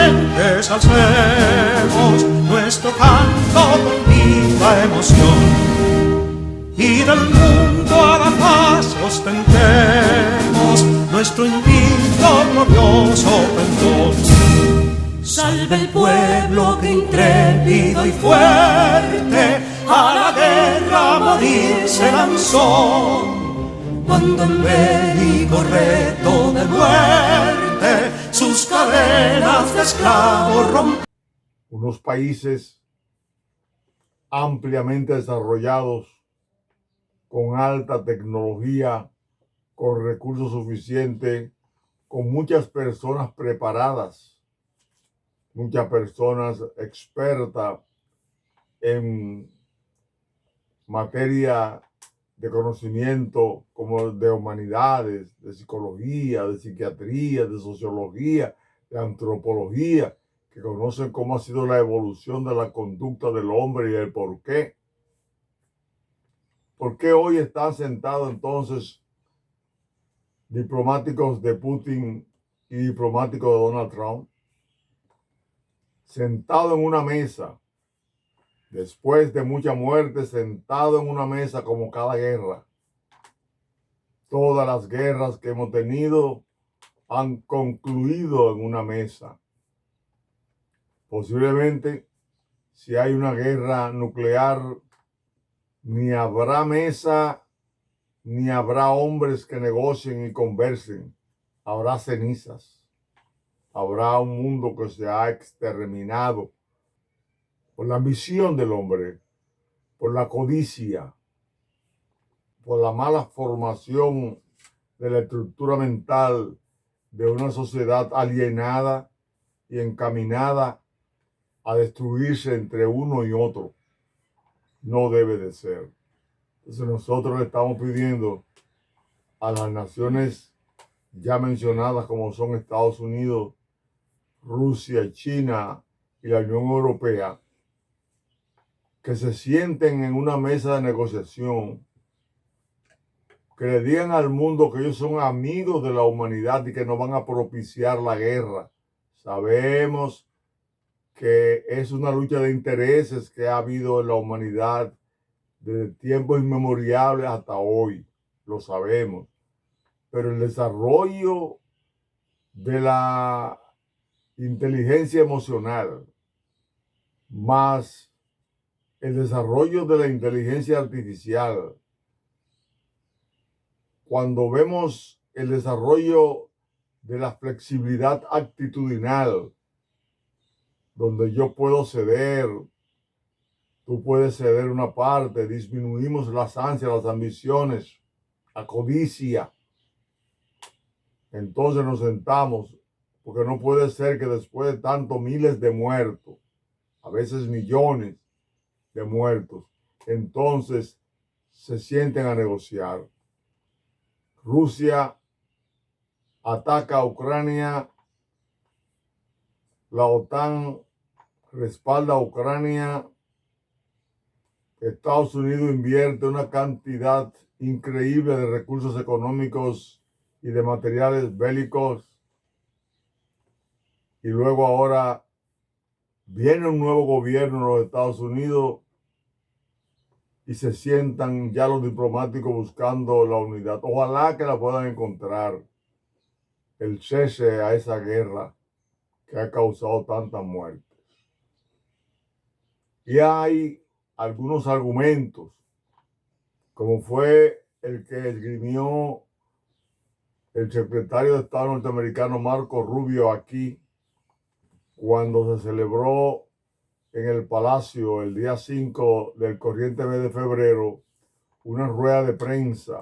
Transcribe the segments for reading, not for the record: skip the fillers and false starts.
valientes alcemos nuestro canto con viva emoción, y del mundo a la paz ostentemos nuestro invicto glorioso pendón. Salve el pueblo que intrépido y fuerte a la guerra a morir se lanzó, cuando en bélico reto de muerte sus cadenas de esclavos rompió. Unos países ampliamente desarrollados, con alta tecnología, con recursos suficientes, con muchas personas preparadas, muchas personas expertas en materia de conocimiento como de humanidades, de psicología, de psiquiatría, de sociología, de antropología, que conocen cómo ha sido la evolución de la conducta del hombre y el por qué. ¿Por qué hoy están sentados entonces diplomáticos de Putin y diplomáticos de Donald Trump? Sentados en una mesa, después de mucha muerte, sentados en una mesa como cada guerra. Todas las guerras que hemos tenido han concluido en una mesa. Posiblemente, si hay una guerra nuclear, ni habrá mesa, ni habrá hombres que negocien y conversen. Habrá cenizas. Habrá un mundo que se ha exterminado por la ambición del hombre, por la codicia, por la mala formación de la estructura mental de una sociedad alienada y encaminada a destruirse entre uno y otro. No debe de ser. Entonces nosotros le estamos pidiendo a las naciones ya mencionadas, como son Estados Unidos, Rusia, China y la Unión Europea, que se sienten en una mesa de negociación, que le digan al mundo que ellos son amigos de la humanidad y que no van a propiciar la guerra. Sabemos que es una lucha de intereses que ha habido en la humanidad desde tiempos inmemoriales hasta hoy, lo sabemos. Pero el desarrollo de la inteligencia emocional, más el desarrollo de la inteligencia artificial, cuando vemos el desarrollo de la flexibilidad actitudinal, donde yo puedo ceder, tú puedes ceder una parte, disminuimos las ansias, las ambiciones, la codicia. Entonces nos sentamos, porque no puede ser que después de tantos miles de muertos, a veces millones de muertos, entonces se sienten a negociar. Rusia ataca a Ucrania, la OTAN respalda a Ucrania, Estados Unidos invierte una cantidad increíble de recursos económicos y de materiales bélicos, y luego ahora viene un nuevo gobierno en los Estados Unidos y se sientan ya los diplomáticos buscando la unidad. Ojalá que la puedan encontrar, el cese a esa guerra que ha causado tantas muertes. Y hay algunos argumentos, como fue el que esgrimió el secretario de Estado norteamericano Marco Rubio aquí, cuando se celebró en el Palacio el día 5 del corriente mes de febrero una rueda de prensa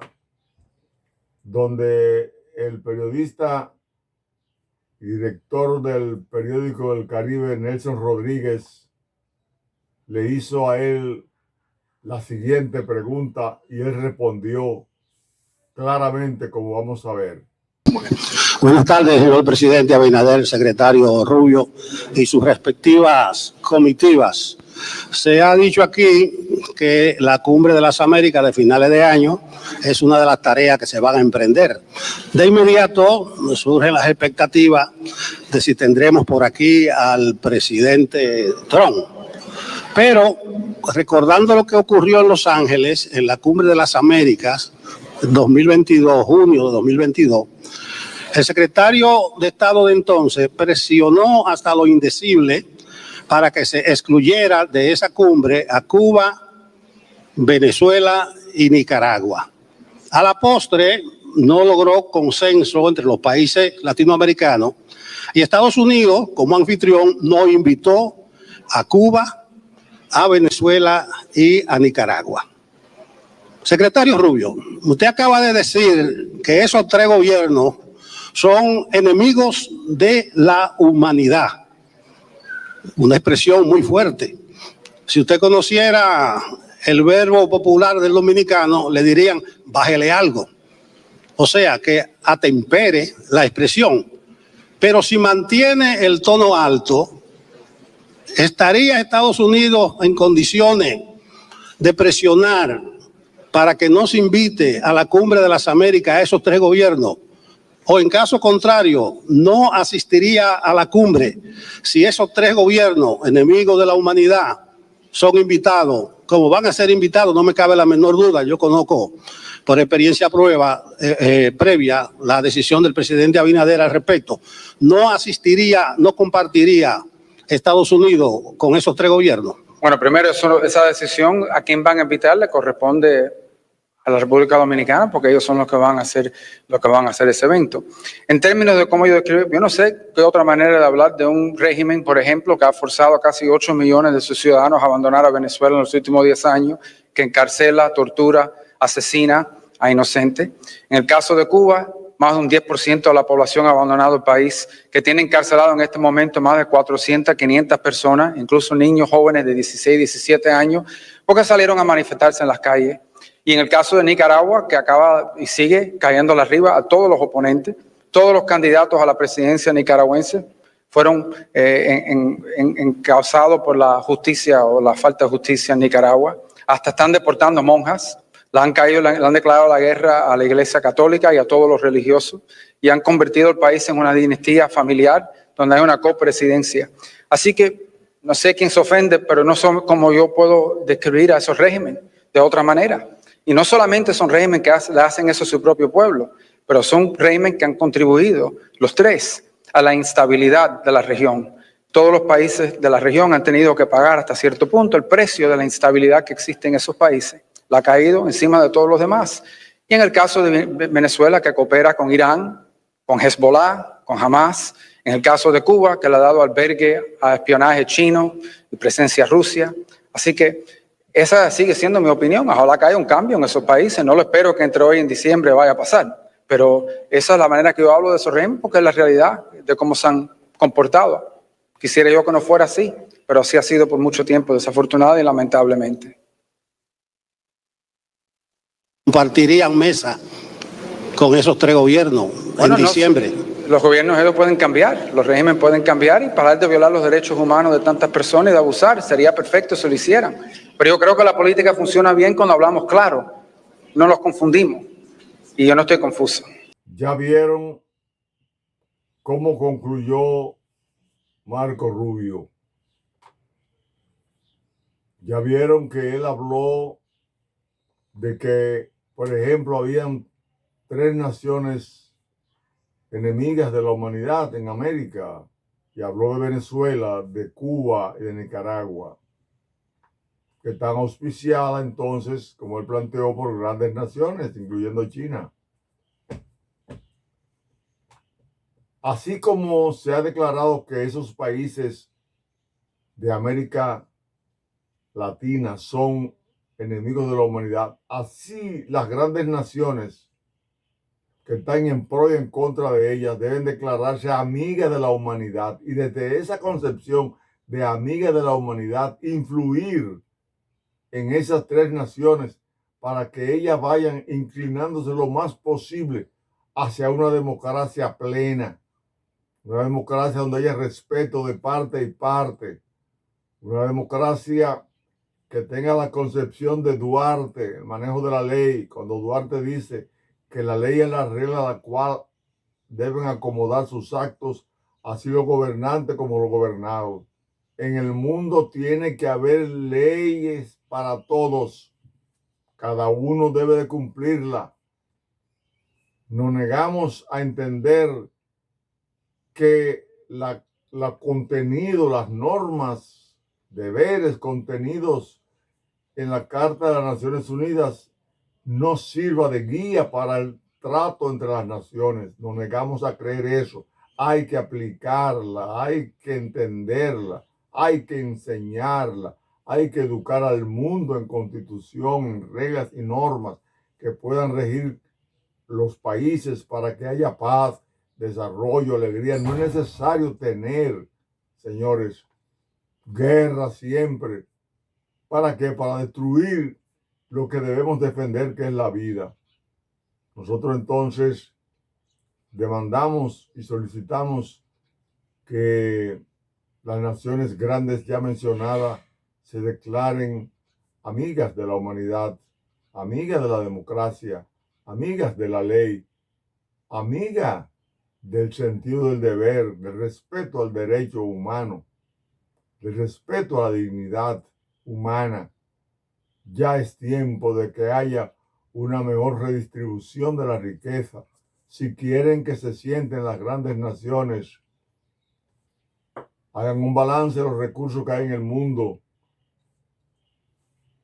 donde el periodista y director del periódico del Caribe, Nelson Rodríguez, le hizo a él la siguiente pregunta y él respondió claramente, como vamos a ver. Buenas tardes, señor presidente Abinader, secretario Rubio y sus respectivas comitivas. Se ha dicho aquí que la Cumbre de las Américas de finales de año es una de las tareas que se van a emprender. De inmediato nos surgen las expectativas de si tendremos por aquí al presidente Trump. Pero recordando lo que ocurrió en Los Ángeles, en la Cumbre de las Américas, 2022, junio de 2022, el secretario de Estado de entonces presionó hasta lo indecible para que se excluyera de esa cumbre a Cuba, Venezuela y Nicaragua. A la postre no logró consenso entre los países latinoamericanos y Estados Unidos, como anfitrión, no invitó a Cuba, a Venezuela y a Nicaragua. Secretario Rubio, usted acaba de decir que esos tres gobiernos son enemigos de la humanidad. Una expresión muy fuerte. Si usted conociera el verbo popular del dominicano, le dirían, bájele algo. O sea, que atempere la expresión. Pero si mantiene el tono alto, ¿estaría Estados Unidos en condiciones de presionar para que no se invite a la Cumbre de las Américas a esos tres gobiernos? O en caso contrario, no asistiría a la cumbre si esos tres gobiernos enemigos de la humanidad son invitados, como van a ser invitados, no me cabe la menor duda. Yo conozco por experiencia previa la decisión del presidente Abinader al respecto. No asistiría, no compartiría Estados Unidos con esos tres gobiernos. Bueno, primero esa decisión a quién van a invitar le corresponde a la República Dominicana, porque ellos son los que van a hacer ese evento. En términos de cómo yo describo, yo no sé qué otra manera de hablar de un régimen, por ejemplo, que ha forzado a casi 8 millones de sus ciudadanos a abandonar a Venezuela en los últimos 10 años, que encarcela, tortura, asesina a inocentes. En el caso de Cuba, más de un 10% de la población ha abandonado el país, que tiene encarcelado en este momento más de 400, 500 personas, incluso niños jóvenes de 16, 17 años, porque salieron a manifestarse en las calles. Y en el caso de Nicaragua, que acaba y sigue cayéndole arriba a todos los oponentes, todos los candidatos a la presidencia nicaragüense fueron encausados por la justicia o la falta de justicia en Nicaragua. Hasta están deportando monjas, le han declarado la guerra a la Iglesia Católica y a todos los religiosos y han convertido el país en una dinastía familiar donde hay una copresidencia. Así que no sé quién se ofende, pero no son como yo puedo describir a esos regímenes de otra manera. Y no solamente son regímenes que le hacen eso a su propio pueblo, pero son regímenes que han contribuido, los tres, a la instabilidad de la región. Todos los países de la región han tenido que pagar hasta cierto punto el precio de la instabilidad que existe en esos países. La ha caído encima de todos los demás. Y en el caso de Venezuela, que coopera con Irán, con Hezbollah, con Hamas. En el caso de Cuba, que le ha dado albergue a espionaje chino y presencia rusa. Así que esa sigue siendo mi opinión. Ojalá que haya un cambio en esos países. No lo espero que entre hoy en diciembre vaya a pasar. Pero esa es la manera que yo hablo de esos regímenes, porque es la realidad de cómo se han comportado. Quisiera yo que no fuera así, pero así ha sido por mucho tiempo, desafortunado y lamentablemente. ¿Compartirían mesa con esos tres gobiernos en diciembre? Los gobiernos ellos pueden cambiar, los regímenes pueden cambiar y parar de violar los derechos humanos de tantas personas y de abusar. Sería perfecto si lo hicieran. Pero yo creo que la política funciona bien cuando hablamos claro, no los confundimos. Y yo no estoy confuso. Ya vieron cómo concluyó Marco Rubio. Ya vieron que él habló de que, por ejemplo, habían tres naciones enemigas de la humanidad en América. Y habló de Venezuela, de Cuba y de Nicaragua, que están auspiciadas entonces, como él planteó, por grandes naciones, incluyendo China. Así como se ha declarado que esos países de América Latina son enemigos de la humanidad, así las grandes naciones que están en pro y en contra de ellas deben declararse amigas de la humanidad y desde esa concepción de amigas de la humanidad influir en esas tres naciones para que ellas vayan inclinándose lo más posible hacia una democracia plena, una democracia donde haya respeto de parte y parte, una democracia que tenga la concepción de Duarte, el manejo de la ley, cuando Duarte dice que la ley es la regla a la cual deben acomodar sus actos, así los gobernantes como los gobernados. En el mundo tiene que haber leyes para todos. Cada uno debe de cumplirla. Nos negamos a entender que la contenido, las normas, deberes contenidos en la Carta de las Naciones Unidas no sirva de guía para el trato entre las naciones. Nos negamos a creer eso. Hay que aplicarla, hay que entenderla, hay que enseñarla, hay que educar al mundo en constitución, en reglas y normas que puedan regir los países para que haya paz, desarrollo, alegría. No es necesario tener, señores, guerra siempre. ¿Para qué? Para destruir lo que debemos defender, que es la vida. Nosotros entonces demandamos y solicitamos que las naciones grandes ya mencionadas se declaren amigas de la humanidad, amigas de la democracia, amigas de la ley, amigas del sentido del deber, del respeto al derecho humano, del respeto a la dignidad humana. Ya es tiempo de que haya una mejor redistribución de la riqueza. Si quieren que se sienten las grandes naciones, hagan un balance de los recursos que hay en el mundo.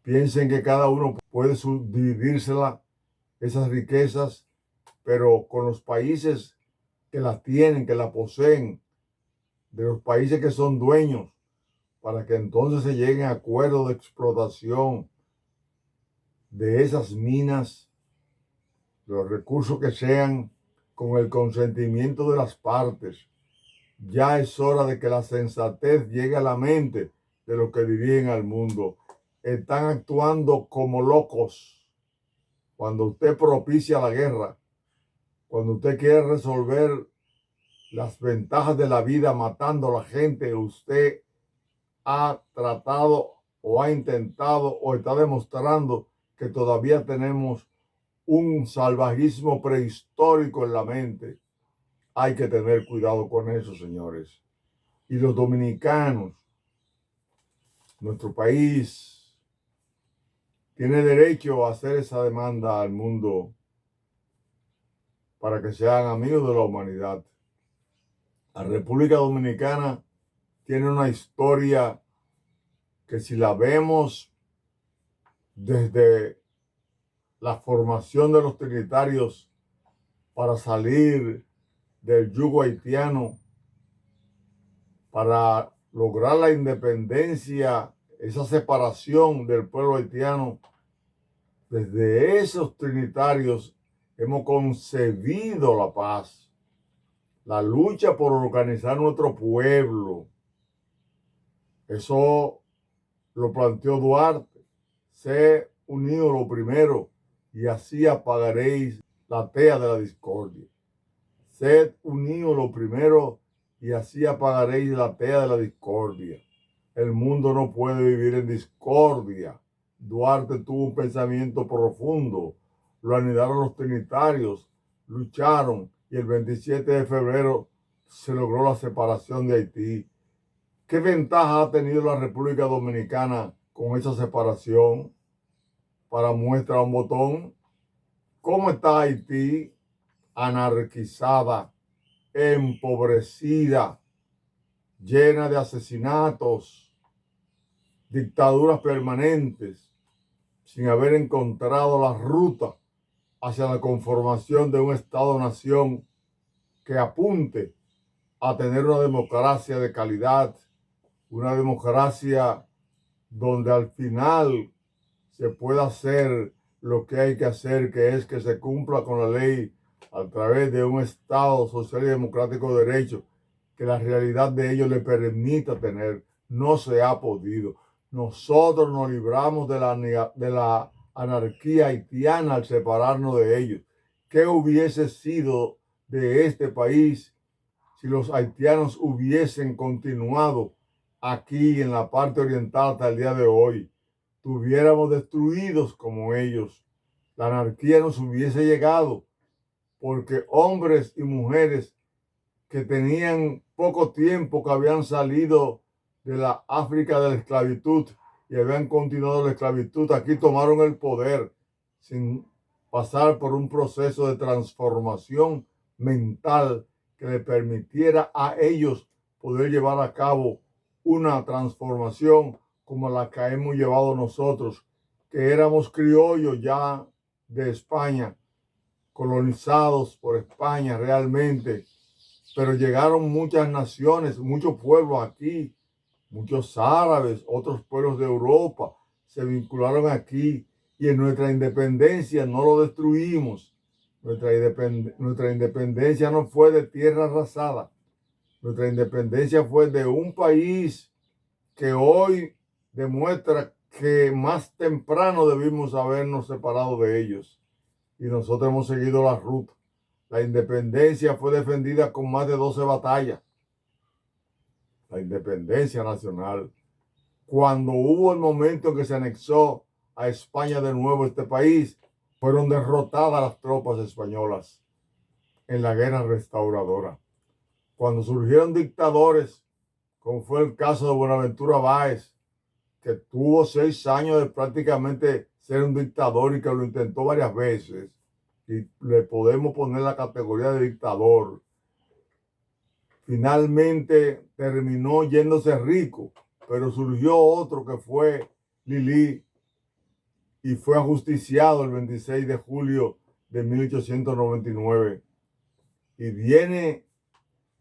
Piensen que cada uno puede subdividírsela, esas riquezas, pero con los países que las tienen, que la poseen, de los países que son dueños, para que entonces se lleguen a acuerdos de explotación de esas minas, de los recursos que sean, con el consentimiento de las partes. Ya es hora de que la sensatez llegue a la mente de los que dirigen al mundo. Están actuando como locos. Cuando usted propicia la guerra, cuando usted quiere resolver las ventajas de la vida matando a la gente, usted ha tratado o ha intentado o está demostrando que todavía tenemos un salvajismo prehistórico en la mente. Hay que tener cuidado con eso, señores. Y los dominicanos, nuestro país, tiene derecho a hacer esa demanda al mundo para que sean amigos de la humanidad. La República Dominicana tiene una historia que, si la vemos desde la formación de los trinitarios para salir del yugo haitiano, para lograr la independencia, esa separación del pueblo haitiano, desde esos trinitarios hemos concebido la paz, la lucha por organizar nuestro pueblo. Eso lo planteó Duarte. Sé unido lo primero y así apagaréis la tea de la discordia. Sed unidos lo primero y así apagaréis la tea de la discordia. El mundo no puede vivir en discordia. Duarte tuvo un pensamiento profundo. Lo anidaron los trinitarios, lucharon y el 27 de febrero se logró la separación de Haití. ¿Qué ventaja ha tenido la República Dominicana con esa separación? Para muestra un botón, ¿cómo está Haití? Anarquizada, empobrecida, llena de asesinatos, dictaduras permanentes, sin haber encontrado la ruta hacia la conformación de un Estado-nación que apunte a tener una democracia de calidad, una democracia donde al final se pueda hacer lo que hay que hacer, que es que se cumpla con la ley a través de un Estado social y democrático de derecho, que la realidad de ellos le permita tener. No se ha podido. Nosotros nos libramos de la anarquía haitiana al separarnos de ellos. ¿Qué hubiese sido de este país si los haitianos hubiesen continuado aquí en la parte oriental hasta el día de hoy? estuviéramos destruidos como ellos. La anarquía nos hubiese llegado porque hombres y mujeres que tenían poco tiempo, que habían salido de la África de la esclavitud y habían continuado la esclavitud, aquí tomaron el poder sin pasar por un proceso de transformación mental que le permitiera a ellos poder llevar a cabo una transformación como la que hemos llevado nosotros, que éramos criollos ya de España, colonizados por España realmente, pero llegaron muchas naciones, muchos pueblos aquí, muchos árabes, otros pueblos de Europa se vincularon aquí y en nuestra independencia no lo destruimos. Nuestra independencia no fue de tierra arrasada. Nuestra independencia fue de un país que hoy demuestra que más temprano debimos habernos separado de ellos. Y nosotros hemos seguido la ruta. La independencia fue defendida con más de 12 batallas. La independencia nacional. Cuando hubo el momento en que se anexó a España de nuevo este país, fueron derrotadas las tropas españolas en la guerra restauradora. Cuando surgieron dictadores, como fue el caso de Buenaventura Báez, que tuvo 6 años de prácticamente ser un dictador y que lo intentó varias veces, y le podemos poner la categoría de dictador, finalmente terminó yéndose rico, pero surgió otro que fue Lili y fue ajusticiado el 26 de julio de 1899. Y viene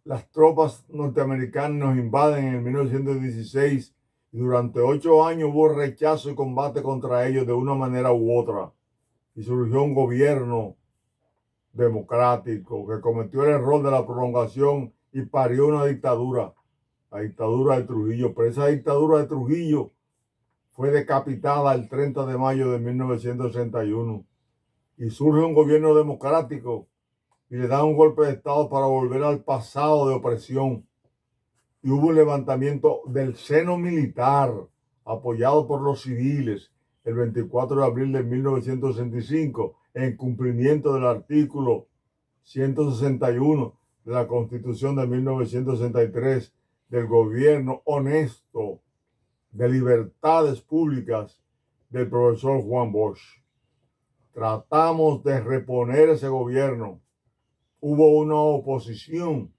las tropas norteamericanas, nos invaden en 1916 y durante 8 años hubo rechazo y combate contra ellos de una manera u otra. Y surgió un gobierno democrático que cometió el error de la prolongación y parió una dictadura, la dictadura de Trujillo. Pero esa dictadura de Trujillo fue decapitada el 30 de mayo de 1961 y surge un gobierno democrático y le da un golpe de Estado para volver al pasado de opresión. Y hubo un levantamiento del seno militar apoyado por los civiles el 24 de abril de 1965 en cumplimiento del artículo 161 de la Constitución de 1963 del gobierno honesto de libertades públicas del profesor Juan Bosch. Tratamos de reponer ese gobierno. Hubo una oposición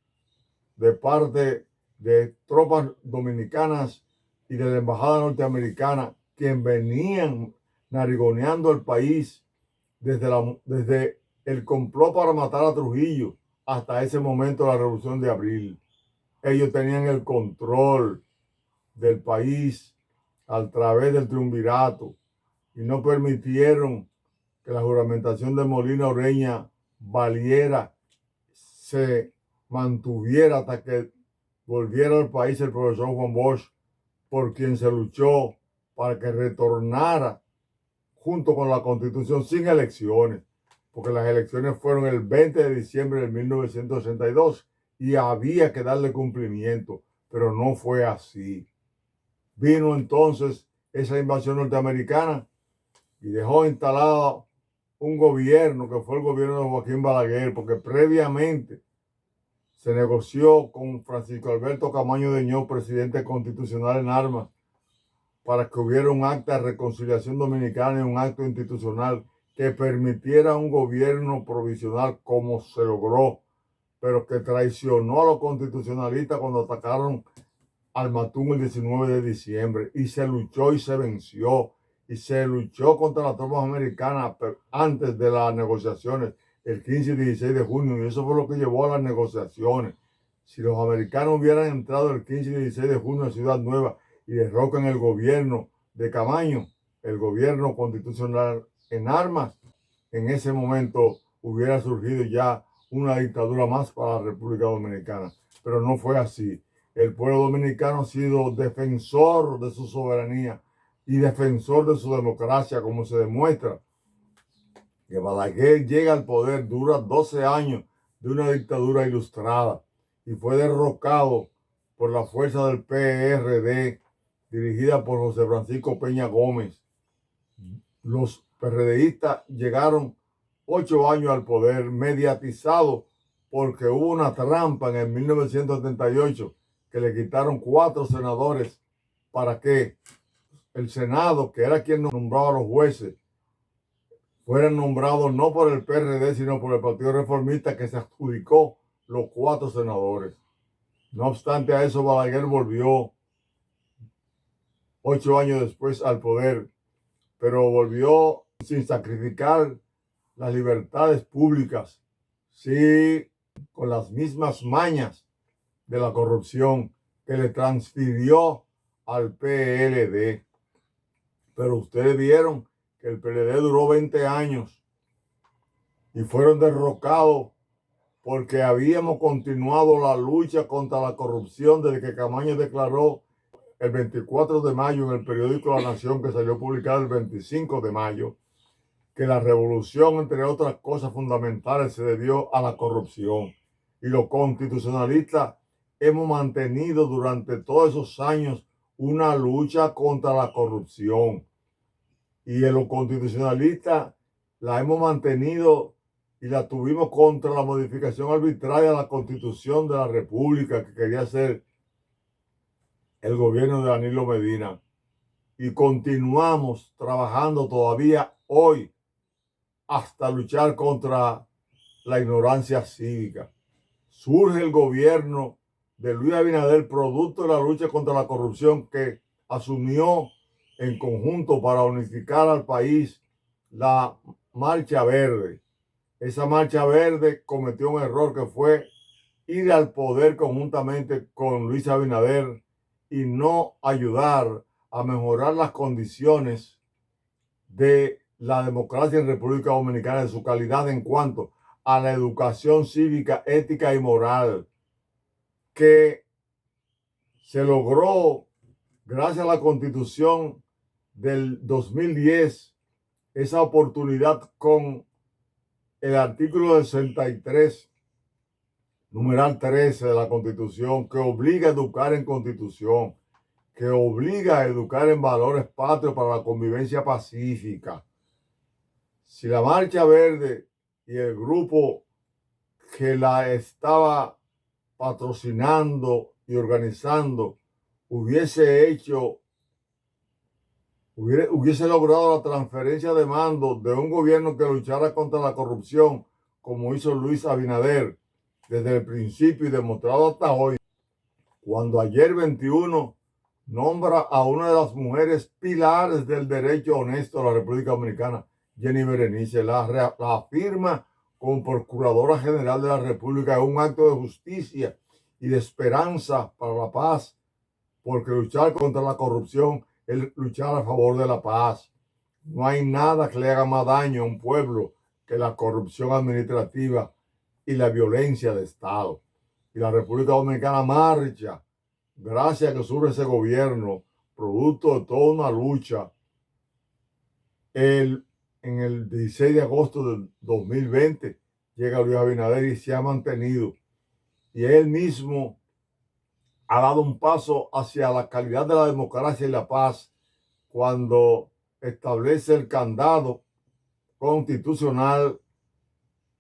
de parte de tropas dominicanas y de la embajada norteamericana que venían narigoneando el país desde el complot para matar a Trujillo hasta ese momento de la Revolución de Abril. Ellos tenían el control del país a través del triunvirato y no permitieron que la juramentación de Molina Oreña valiera, se mantuviera hasta que volviera al país el profesor Juan Bosch, por quien se luchó para que retornara junto con la Constitución sin elecciones, porque las elecciones fueron el 20 de diciembre de 1962 y había que darle cumplimiento, pero no fue así. Vino entonces esa invasión norteamericana y dejó instalado un gobierno que fue el gobierno de Joaquín Balaguer, porque previamente se negoció con Francisco Alberto Camaño de Ño, presidente constitucional en armas, para que hubiera un acta de reconciliación dominicana y un acto institucional que permitiera un gobierno provisional como se logró, pero que traicionó a los constitucionalistas cuando atacaron al Matún el 19 de diciembre y se luchó y se venció y se luchó contra las tropas americanas antes de las negociaciones el 15 y 16 de junio y eso fue lo que llevó a las negociaciones. Si los americanos hubieran entrado el 15 y 16 de junio en Ciudad Nueva y derrocan el gobierno de Camaño, el gobierno constitucional en armas, en ese momento hubiera surgido ya una dictadura más para la República Dominicana. Pero no fue así. El pueblo dominicano ha sido defensor de su soberanía y defensor de su democracia, como se demuestra que Balaguer llega al poder, dura 12 años de una dictadura ilustrada y fue derrocado por la fuerza del PRD dirigida por José Francisco Peña Gómez los PRDistas llegaron 8 años al poder, mediatizado porque hubo una trampa en el 1978 que le quitaron 4 senadores para que el Senado, que era quien nombraba a los jueces, fueran nombrados no por el PRD, sino por el Partido Reformista, que se adjudicó los 4 senadores. No obstante a eso, Balaguer volvió 8 años después al poder, pero volvió sin sacrificar las libertades públicas, sí, con las mismas mañas de la corrupción que le transfirió al PLD. Pero ustedes vieron que el PLD duró 20 años y fueron derrocados porque habíamos continuado la lucha contra la corrupción desde que Camaño declaró el 24 de mayo en el periódico La Nación, que salió publicado el 25 de mayo, que la revolución, entre otras cosas fundamentales, se debió a la corrupción. Y los constitucionalistas hemos mantenido durante todos esos años una lucha contra la corrupción. Y en los constitucionalistas la hemos mantenido y la tuvimos contra la modificación arbitraria de la Constitución de la República que quería hacer el gobierno de Danilo Medina. Y continuamos trabajando todavía hoy hasta luchar contra la ignorancia cívica. Surge el gobierno de Luis Abinader producto de la lucha contra la corrupción que asumió en conjunto para unificar al país la Marcha Verde. Esa Marcha Verde cometió un error que fue ir al poder conjuntamente con Luis Abinader y no ayudar a mejorar las condiciones de la democracia en República Dominicana, de su calidad en cuanto a la educación cívica, ética y moral, que se logró gracias a la Constitución del 2010, esa oportunidad con el artículo 63, numeral 13 de la Constitución, que obliga a educar en Constitución, que obliga a educar en valores patrios para la convivencia pacífica. Si la Marcha Verde y el grupo que la estaba patrocinando y organizando hubiese logrado la transferencia de mando de un gobierno que luchara contra la corrupción, como hizo Luis Abinader desde el principio y demostrado hasta hoy, cuando ayer 21 nombra a una de las mujeres pilares del derecho honesto de la República Dominicana, Jenny Berenice, la afirma como Procuradora General de la República, es un acto de justicia y de esperanza para la paz, porque luchar contra la corrupción es luchar a favor de la paz. No hay nada que le haga más daño a un pueblo que la corrupción administrativa y la violencia de Estado. Y la República Dominicana marcha, gracias a que surge ese gobierno, producto de toda una lucha. En el 16 de agosto del 2020 llega Luis Abinader y se ha mantenido. Y él mismo ha dado un paso hacia la calidad de la democracia y la paz cuando establece el candado constitucional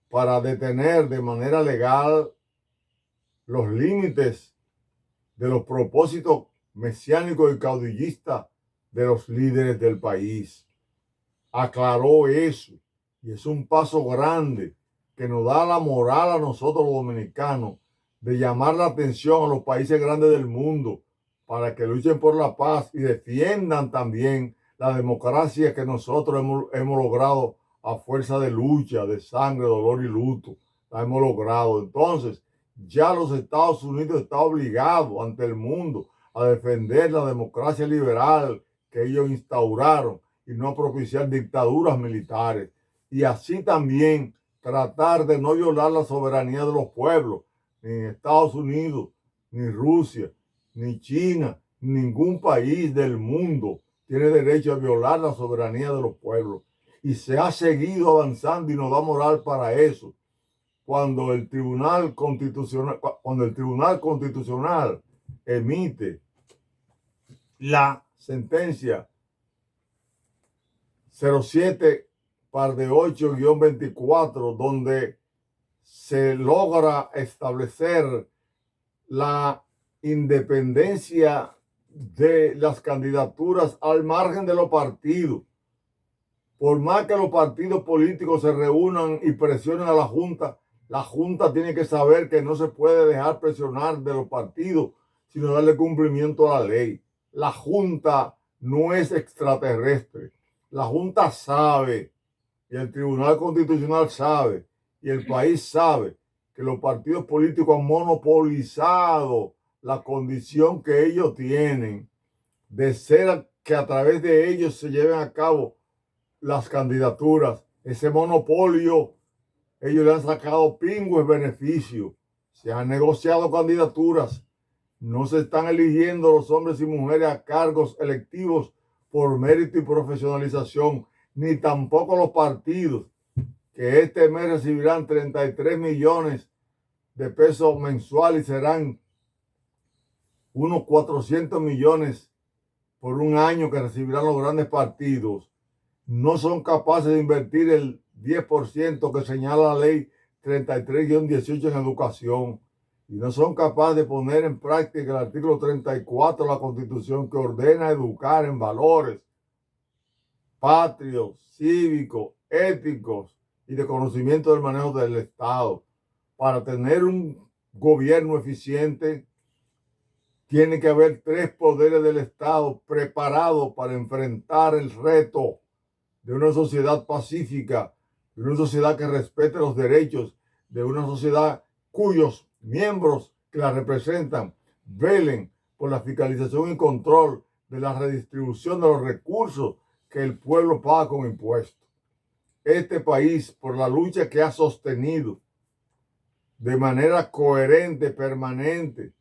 para detener de manera legal los límites de los propósitos mesiánicos y caudillistas de los líderes del país. Aclaró eso y es un paso grande que nos da la moral a nosotros los dominicanos de llamar la atención a los países grandes del mundo para que luchen por la paz y defiendan también la democracia que nosotros hemos logrado a fuerza de lucha, de sangre, dolor y luto. La hemos logrado. Entonces, ya los Estados Unidos están obligados ante el mundo a defender la democracia liberal que ellos instauraron y no propiciar dictaduras militares. Y así también tratar de no violar la soberanía de los pueblos. Ni Estados Unidos, ni Rusia, ni China, ningún país del mundo tiene derecho a violar la soberanía de los pueblos. Y se ha seguido avanzando y nos da moral para eso. Cuando el Tribunal Constitucional emite la sentencia 07-8-24, donde se logra establecer la independencia de las candidaturas al margen de los partidos. Por más que los partidos políticos se reúnan y presionen a la Junta tiene que saber que no se puede dejar presionar de los partidos, sino darle cumplimiento a la ley. La Junta no es extraterrestre. La Junta sabe, y el Tribunal Constitucional sabe, y el país sabe que los partidos políticos han monopolizado la condición que ellos tienen de ser que a través de ellos se lleven a cabo las candidaturas. Ese monopolio, ellos le han sacado pingües beneficios. Se han negociado candidaturas. No se están eligiendo los hombres y mujeres a cargos electivos por mérito y profesionalización, ni tampoco los partidos, que este mes recibirán 33 millones de pesos mensuales y serán unos 400 millones por un año que recibirán los grandes partidos. No son capaces de invertir el 10% que señala la ley 33-18 en educación, y no son capaces de poner en práctica el artículo 34 de la Constitución, que ordena educar en valores patrios, cívicos, éticos y de conocimiento del manejo del Estado. Para tener un gobierno eficiente, tiene que haber 3 poderes del Estado preparados para enfrentar el reto de una sociedad pacífica, de una sociedad que respete los derechos, de una sociedad cuyos miembros que la representan velen por la fiscalización y control de la redistribución de los recursos que el pueblo paga con impuestos. Este país, por la lucha que ha sostenido de manera coherente, permanente,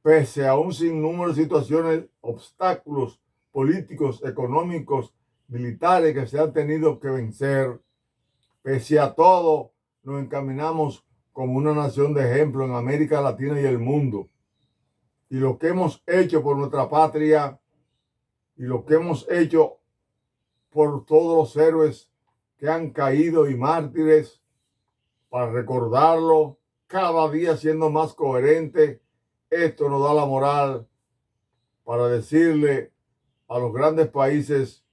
pese a un sinnúmero de situaciones, obstáculos políticos, económicos, militares que se han tenido que vencer, pese a todo, nos encaminamos como una nación de ejemplo en América Latina y el mundo. Y lo que hemos hecho por nuestra patria y lo que hemos hecho por todos los héroes que han caído y mártires, para recordarlo cada día siendo más coherente, esto nos da la moral para decirle a los grandes países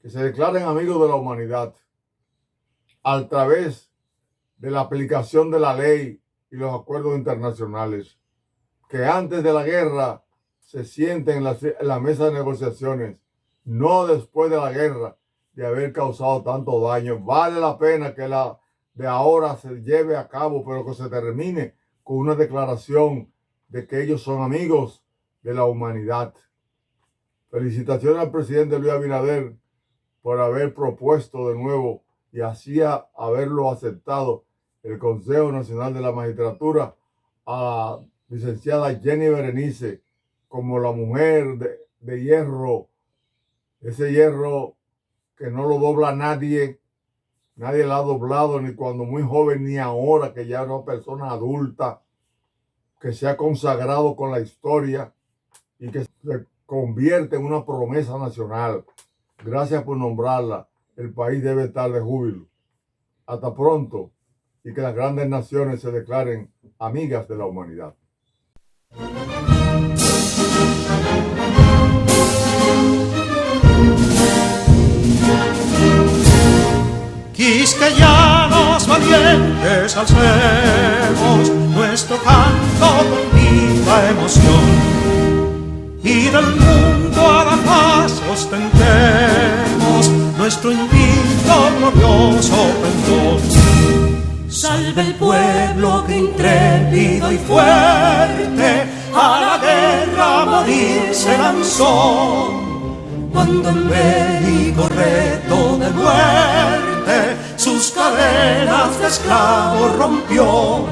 que se declaren amigos de la humanidad a través de la aplicación de la ley y los acuerdos internacionales, que antes de la guerra se sienten en la mesa de negociaciones, no después de la guerra, de haber causado tanto daño. Vale la pena que la de ahora se lleve a cabo, pero que se termine con una declaración de que ellos son amigos de la humanidad. Felicitaciones al presidente Luis Abinader por haber propuesto de nuevo y así haberlo aceptado el Consejo Nacional de la Magistratura a la licenciada Jenny Berenice como la mujer de hierro, ese hierro que no lo dobla nadie la ha doblado ni cuando muy joven ni ahora que ya es una persona adulta, que se ha consagrado con la historia y que se convierte en una promesa nacional. Gracias por nombrarla. El país debe estar de júbilo. Hasta pronto, y que las grandes naciones se declaren amigas de la humanidad. Quisqueyanos valientes alcemos nuestro canto con viva emoción, y del mundo a la paz ostentemos nuestro invicto glorioso pendón. Salve el pueblo que intrépido y fuerte a la guerra a morir se lanzó, cuando en bélico reto de muerte sus cadenas de esclavos rompió.